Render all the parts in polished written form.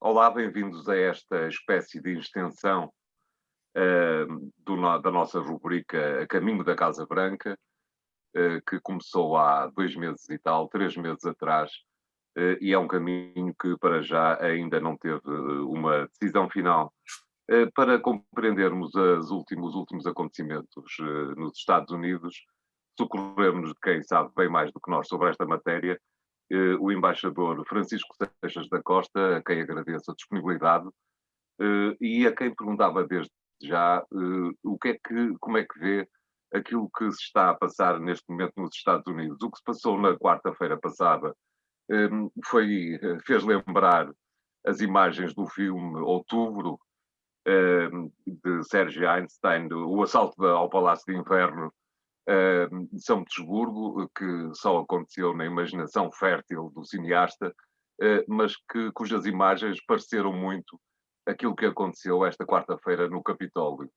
Olá, bem-vindos a esta espécie de extensão da nossa rubrica A Caminho da Casa Branca, que começou há 2 meses e tal, 3 meses atrás, e é um caminho que para já ainda não teve uma decisão final. Para compreendermos os últimos acontecimentos nos Estados Unidos, socorremos de quem sabe bem mais do que nós sobre esta matéria, o embaixador Francisco Seixas da Costa, a quem agradeço a disponibilidade, e a quem perguntava desde já como é que vê aquilo que se está a passar neste momento nos Estados Unidos. O que se passou na quarta-feira passada fez lembrar as imagens do filme Outubro, de Sergei Einstein, o assalto ao Palácio de Inverno de São Petersburgo, que só aconteceu na imaginação fértil do cineasta, mas cujas imagens pareceram muito aquilo que aconteceu esta quarta-feira no Capitólio.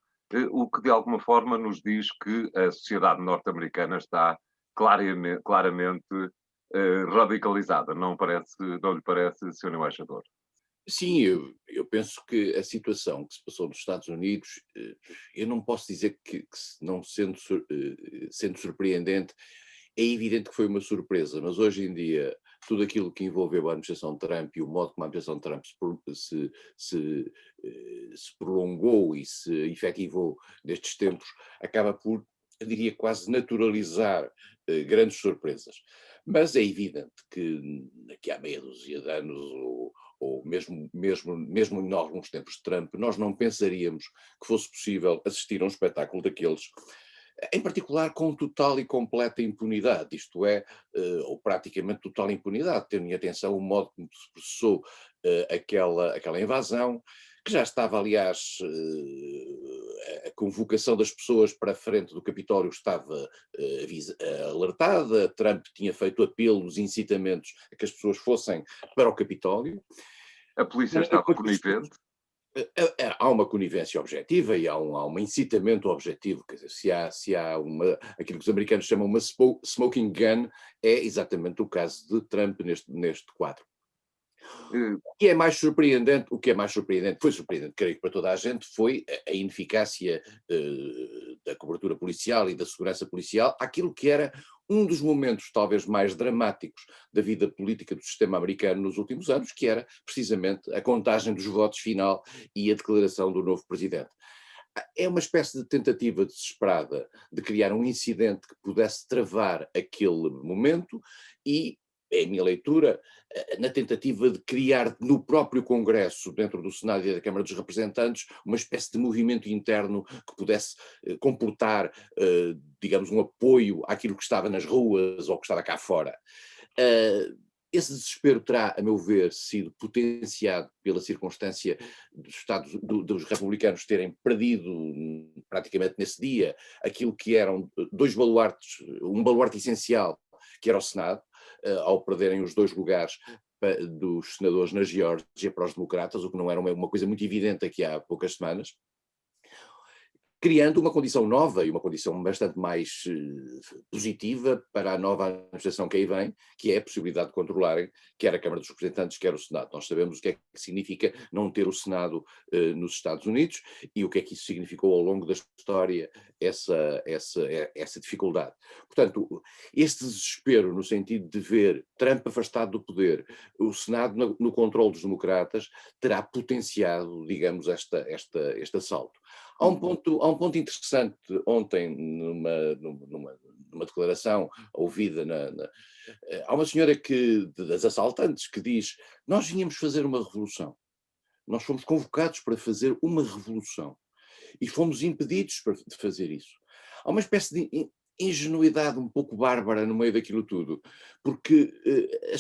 O que de alguma forma nos diz que a sociedade norte-americana está claramente radicalizada, não lhe parece, Sr. Embaixador? Sim, eu penso que a situação que se passou nos Estados Unidos, eu não posso dizer não sendo, sendo surpreendente, é evidente que foi uma surpresa, mas hoje em dia tudo aquilo que envolveu a administração Trump e o modo como a administração Trump se prolongou e se efetivou nestes tempos, acaba por, eu diria, quase naturalizar grandes surpresas. Mas é evidente que daqui a meia dúzia de anos, ou mesmo em alguns tempos de Trump, nós não pensaríamos que fosse possível assistir a um espetáculo daqueles, em particular com total e completa impunidade, isto é, ou praticamente total impunidade, tendo em atenção o modo como se processou aquela invasão, que já estava, aliás, a convocação das pessoas para a frente do Capitólio estava alertada, Trump tinha feito apelos, incitamentos a que as pessoas fossem para o Capitólio. A polícia Não, estava conivente? há uma conivência objetiva e há um incitamento objetivo, quer dizer, se há aquilo que os americanos chamam uma smoking gun, é exatamente o caso de Trump neste quadro. Eh, O que é mais surpreendente, foi surpreendente, creio que para toda a gente, foi a ineficácia da cobertura policial e da segurança policial, aquilo que era um dos momentos talvez mais dramáticos da vida política do sistema americano nos últimos anos, que era precisamente a contagem dos votos final e a declaração do novo presidente. É uma espécie de tentativa desesperada de criar um incidente que pudesse travar aquele momento e, é a minha leitura, na tentativa de criar no próprio Congresso, dentro do Senado e da Câmara dos Representantes, uma espécie de movimento interno que pudesse comportar, digamos, um apoio àquilo que estava nas ruas ou que estava cá fora. Uh, Esse desespero terá, a meu ver, sido potenciado pela circunstância dos republicanos terem perdido praticamente nesse dia aquilo que eram dois baluartes, um baluarte essencial, que era o Senado, ao perderem os dois lugares dos senadores na Geórgia para os democratas, o que não era uma coisa muito evidente aqui há poucas semanas, criando uma condição nova e uma condição bastante mais positiva para a nova administração que aí vem, que é a possibilidade de controlarem quer a Câmara dos Representantes, quer o Senado. Nós sabemos o que é que significa não ter o Senado nos Estados Unidos e o que é que isso significou ao longo da história, essa dificuldade. Portanto, este desespero no sentido de ver Trump afastado do poder, o Senado no controle dos democratas, terá potenciado, digamos, este assalto. Há um ponto interessante ontem numa declaração ouvida há uma senhora das assaltantes que diz: nós vínhamos fazer uma revolução, nós fomos convocados para fazer uma revolução e fomos impedidos de fazer isso. Há uma espécie de ingenuidade um pouco bárbara no meio daquilo tudo, porque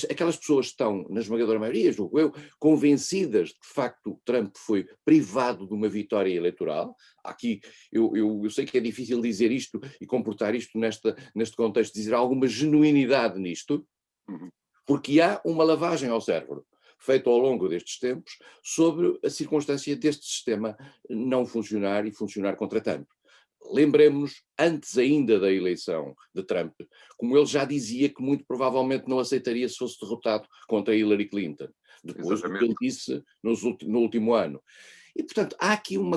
aquelas pessoas estão, na esmagadora maioria, julgo eu, convencidas de que de facto Trump foi privado de uma vitória eleitoral. Aqui eu sei que é difícil dizer isto e comportar isto neste contexto, dizer alguma genuinidade nisto, uhum. porque há uma lavagem ao cérebro feita ao longo destes tempos sobre a circunstância deste sistema não funcionar e funcionar contra tanto. lembremos-nos, antes ainda da eleição de Trump, como ele já dizia que muito provavelmente não aceitaria se fosse derrotado contra Hillary Clinton, depois do que Exatamente. ele disse no último ano. E, portanto, há aqui um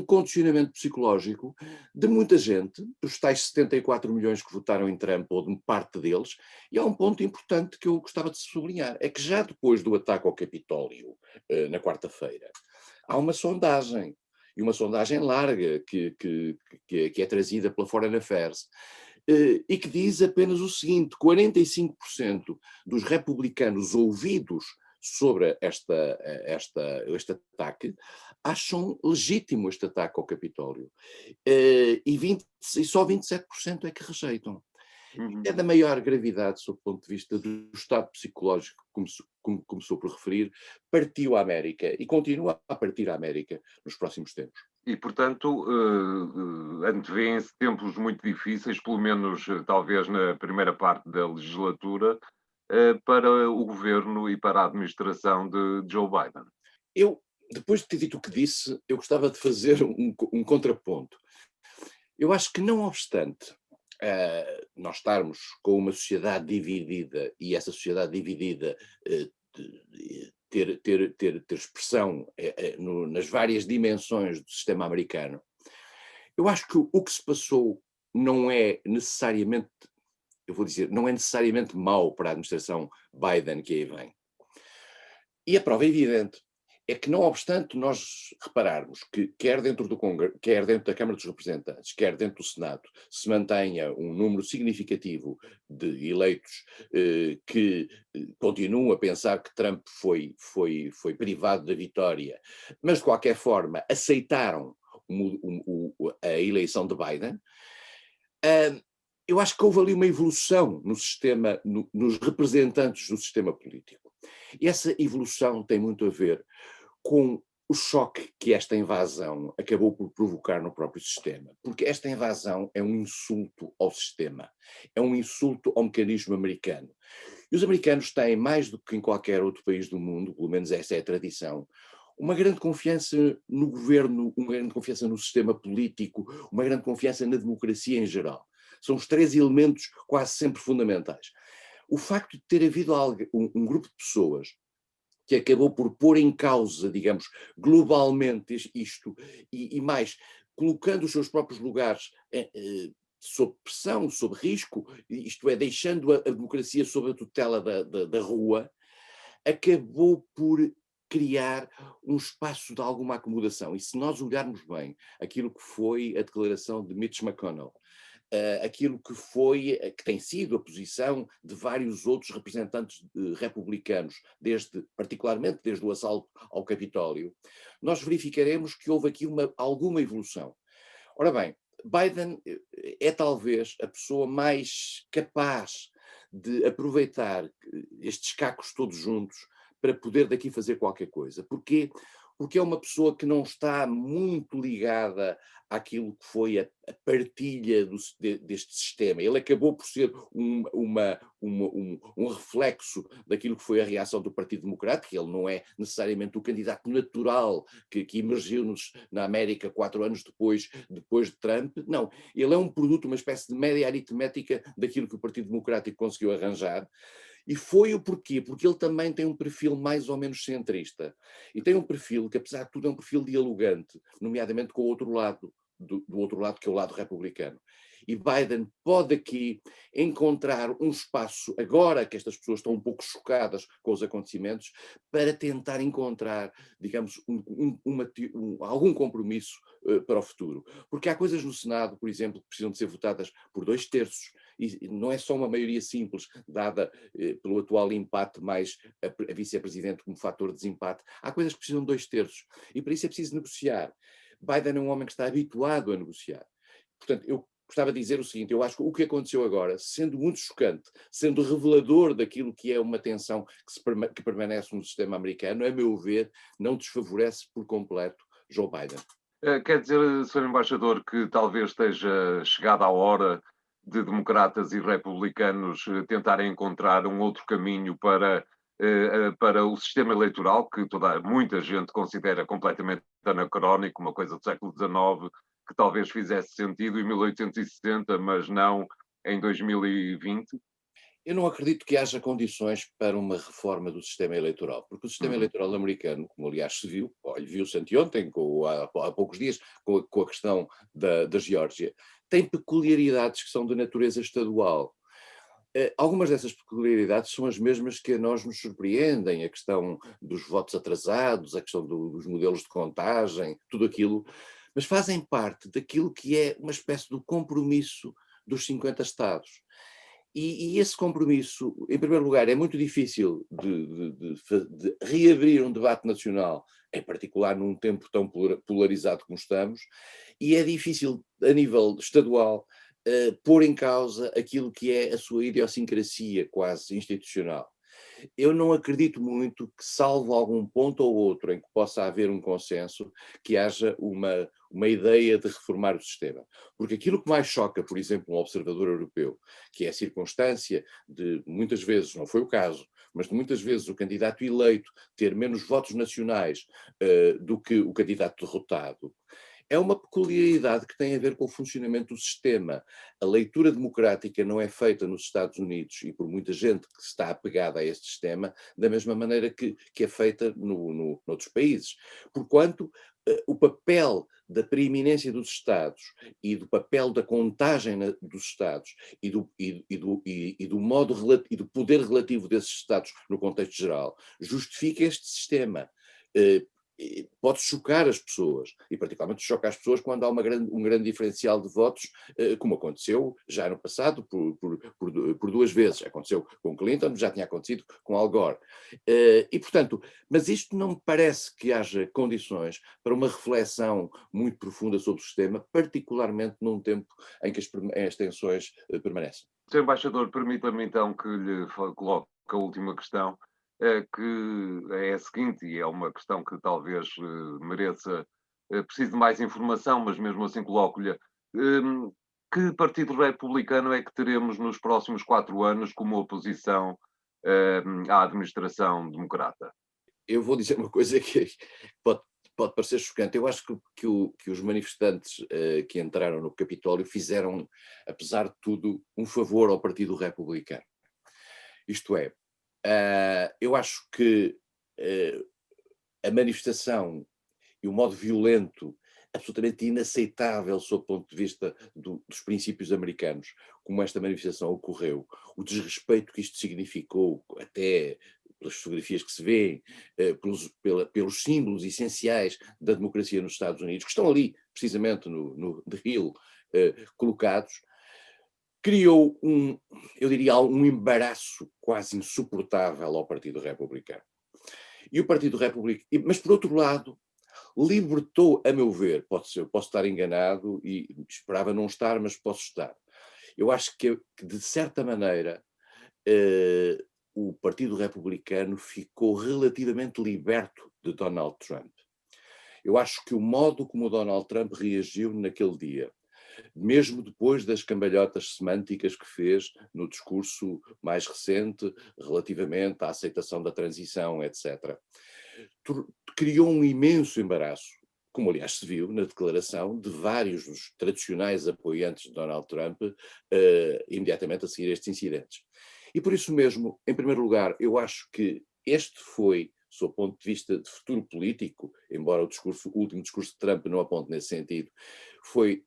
condicionamento psicológico de muita gente, dos tais 74 milhões que votaram em Trump, ou de parte deles, e há um ponto importante que eu gostava de sublinhar, é que já depois do ataque ao Capitólio, na quarta-feira, há uma sondagem, e uma sondagem larga, que é trazida pela Foreign Affairs, e que diz apenas o seguinte: 45% dos republicanos ouvidos sobre este ataque acham legítimo este ataque ao Capitólio, e só 27% é que rejeitam. Uhum. É da maior gravidade, sob o ponto de vista do estado psicológico, como começou por referir, partiu a América e continua a partir a América nos próximos tempos. E, portanto, antevêem-se tempos muito difíceis, pelo menos talvez na primeira parte da legislatura, para o governo e para a administração de Joe Biden. Eu, depois de ter dito o que disse, eu gostava de fazer um contraponto. Eu acho que, não obstante nós estarmos com uma sociedade dividida, e essa sociedade dividida ter expressão nas várias dimensões do sistema americano, eu acho que o que se passou não é necessariamente, eu vou dizer, não é necessariamente mau para a administração Biden que aí vem. E a prova é evidente. É que, não obstante nós repararmos que, quer dentro do Congresso, quer dentro da Câmara dos Representantes, quer dentro do Senado, se mantenha um número significativo de eleitos que continuam a pensar que Trump foi privado da vitória, mas de qualquer forma aceitaram a eleição de Biden, eu acho que houve ali uma evolução no sistema, nos representantes do sistema político. E essa evolução tem muito a ver com o choque que esta invasão acabou por provocar no próprio sistema. Porque esta invasão é um insulto ao sistema, é um insulto ao mecanismo americano. E os americanos têm, mais do que em qualquer outro país do mundo, pelo menos essa é a tradição, uma grande confiança no governo, uma grande confiança no sistema político, uma grande confiança na democracia em geral. São os três elementos quase sempre fundamentais. O facto de ter havido um grupo de pessoas que acabou por pôr em causa, digamos, globalmente isto, e mais, colocando os seus próprios lugares sob pressão, sob risco, isto é, deixando a democracia sob a tutela da rua, acabou por criar um espaço de alguma acomodação. E se nós olharmos bem aquilo que foi a declaração de Mitch McConnell, aquilo que tem sido a posição de vários outros representantes republicanos, particularmente desde o assalto ao Capitólio, nós verificaremos que houve aqui alguma evolução. Ora bem, Biden é talvez a pessoa mais capaz de aproveitar estes cacos todos juntos para poder daqui fazer qualquer coisa. Porquê? Porque é uma pessoa que não está muito ligada àquilo que foi a partilha deste sistema. Ele acabou por ser um reflexo daquilo que foi a reação do Partido Democrático. Ele não é necessariamente o candidato natural que emergiu na América 4 anos depois de Trump. Não, ele é um produto, uma espécie de média aritmética daquilo que o Partido Democrático conseguiu arranjar. E foi o porquê? Porque ele também tem um perfil mais ou menos centrista. E tem um perfil que, apesar de tudo, é um perfil dialogante, nomeadamente com o outro lado, do outro lado, que é o lado republicano. E Biden pode aqui encontrar um espaço, agora que estas pessoas estão um pouco chocadas com os acontecimentos, para tentar encontrar, digamos, algum compromisso para o futuro. Porque há coisas no Senado, por exemplo, que precisam de ser votadas por 2/3, e não é só uma maioria simples, dada pelo atual empate mais a vice-presidente como fator de desempate. Há coisas que precisam de 2/3, e para isso é preciso negociar. Biden é um homem que está habituado a negociar. Portanto, eu gostava de dizer o seguinte: eu acho que o que aconteceu agora, sendo muito chocante, sendo revelador daquilo que é uma tensão que permanece no sistema americano, a meu ver, não desfavorece por completo Joe Biden. Quer dizer, Sr. Embaixador, que talvez esteja chegada a hora de democratas e republicanos tentarem encontrar um outro caminho para o sistema eleitoral, que muita gente considera completamente anacrónico, uma coisa do século XIX, que talvez fizesse sentido em 1860, mas não em 2020? Eu não acredito que haja condições para uma reforma do sistema eleitoral, porque o sistema Uhum. eleitoral americano, como aliás se viu, olha, viu-se anteontem, há poucos dias, com a questão da Geórgia, tem peculiaridades que são de natureza estadual. Algumas dessas peculiaridades são as mesmas que a nós nos surpreendem, a questão dos votos atrasados, a questão dos modelos de contagem, tudo aquilo, mas fazem parte daquilo que é uma espécie de compromisso dos 50 Estados. E esse compromisso, em primeiro lugar, é muito difícil de reabrir um debate nacional, em particular num tempo tão polarizado como estamos, e é difícil, a nível estadual, pôr em causa aquilo que é a sua idiosincrasia quase institucional. Eu não acredito muito que, salvo algum ponto ou outro em que possa haver um consenso, que haja uma ideia de reformar o sistema. Porque aquilo que mais choca, por exemplo, um observador europeu, que é a circunstância de, muitas vezes, não foi o caso, mas de muitas vezes o candidato eleito ter menos votos nacionais do que o candidato derrotado, é uma peculiaridade que tem a ver com o funcionamento do sistema. A leitura democrática não é feita nos Estados Unidos e por muita gente que está apegada a este sistema, da mesma maneira que é feita noutros países. Porquanto, o papel da preeminência dos Estados e do papel da contagem dos Estados e do modo e do poder relativo desses Estados no contexto geral justifica este sistema. Pode chocar as pessoas, e particularmente choca as pessoas quando há um grande diferencial de votos, como aconteceu já no passado por duas vezes. Aconteceu com Clinton, já tinha acontecido com Al Gore. E, portanto, mas isto não me parece que haja condições para uma reflexão muito profunda sobre o sistema, particularmente num tempo em que as tensões permanecem. Sr. Embaixador, permita-me então que lhe coloque a última questão, que é a seguinte, e é uma questão que talvez mereça, precise de mais informação, mas mesmo assim coloco-lhe. hum, que partido republicano é que teremos nos próximos 4 anos como oposição à administração democrata? Eu vou dizer uma coisa que pode, pode parecer chocante. Eu acho que os manifestantes que entraram no Capitólio fizeram, apesar de tudo, um favor ao Partido Republicano. Isto é, eu acho que a manifestação e o modo violento, absolutamente inaceitável sob o ponto de vista dos princípios americanos, como esta manifestação ocorreu, o desrespeito que isto significou, até pelas fotografias que se vêem, pelos símbolos essenciais da democracia nos Estados Unidos, que estão ali, precisamente no The Hill, colocados, criou eu diria, um embaraço quase insuportável ao Partido Republicano. E o Partido Republicano, mas por outro lado, libertou, a meu ver, posso estar enganado e esperava não estar, mas posso estar. Eu acho que de certa maneira, o Partido Republicano ficou relativamente liberto de Donald Trump. Eu acho que o modo como o Donald Trump reagiu naquele dia, mesmo depois das cambalhotas semânticas que fez no discurso mais recente relativamente à aceitação da transição, etc., criou um imenso embaraço, como aliás se viu na declaração de vários dos tradicionais apoiantes de Donald Trump imediatamente a seguir estes incidentes. E por isso mesmo, em primeiro lugar, eu acho que este foi, sob o ponto de vista de futuro político, embora o último discurso de Trump não aponte nesse sentido, foi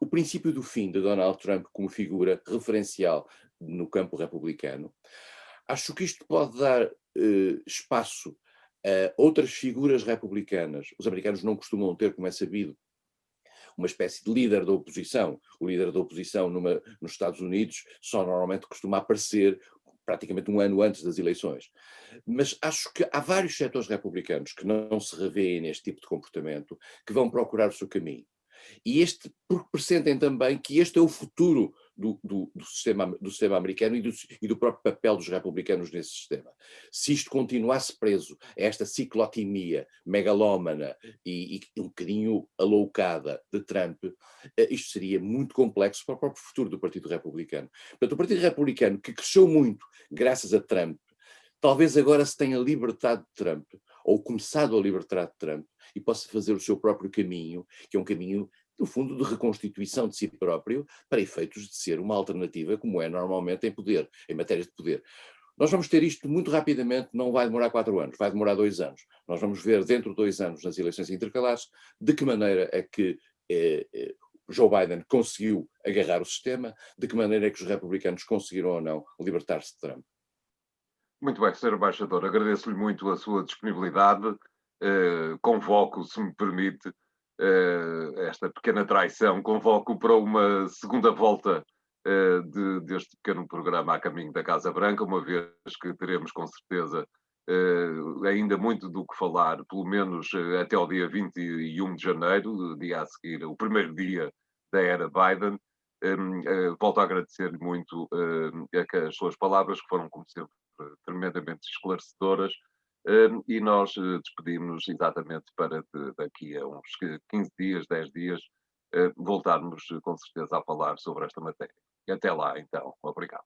o princípio do fim de Donald Trump como figura referencial no campo republicano. Acho que isto pode dar espaço a outras figuras republicanas. Os americanos não costumam ter, como é sabido, uma espécie de líder da oposição. O líder da oposição nos Estados Unidos só normalmente costuma aparecer praticamente um ano antes das eleições. Mas acho que há vários setores republicanos que não se revêem neste tipo de comportamento, que vão procurar o seu caminho. E porque pressentem também que este é o futuro do sistema americano e do próprio papel dos republicanos nesse sistema. Se isto continuasse preso a esta ciclotimia megalómana e um bocadinho aloucada de Trump, isto seria muito complexo para o próprio futuro do Partido Republicano. Portanto, o Partido Republicano, que cresceu muito graças a Trump, talvez agora se tenha libertado de Trump, ou começado a libertar de Trump e possa fazer o seu próprio caminho, que é um caminho, no fundo, de reconstituição de si próprio, para efeitos de ser uma alternativa, como é normalmente em poder, em matéria de poder. Nós vamos ter isto muito rapidamente, não vai demorar 4 anos, vai demorar 2 anos. Nós vamos ver dentro de 2 anos, nas eleições intercalares, de que maneira é que Joe Biden conseguiu agarrar o sistema, de que maneira é que os republicanos conseguiram ou não libertar-se de Trump. Muito bem, Sr. Embaixador, agradeço-lhe muito a sua disponibilidade. Convoco, se me permite, esta pequena traição, convoco para uma segunda volta deste pequeno programa a caminho da Casa Branca, uma vez que teremos com certeza ainda muito do que falar, pelo menos até ao dia 21 de janeiro, dia a seguir, o primeiro dia da era Biden. Volto a agradecer-lhe muito as suas palavras, que foram, como sempre, tremendamente esclarecedoras, e nós despedimos-nos exatamente para daqui a uns 15 dias, 10 dias, voltarmos com certeza a falar sobre esta matéria. E até lá, então. Obrigado.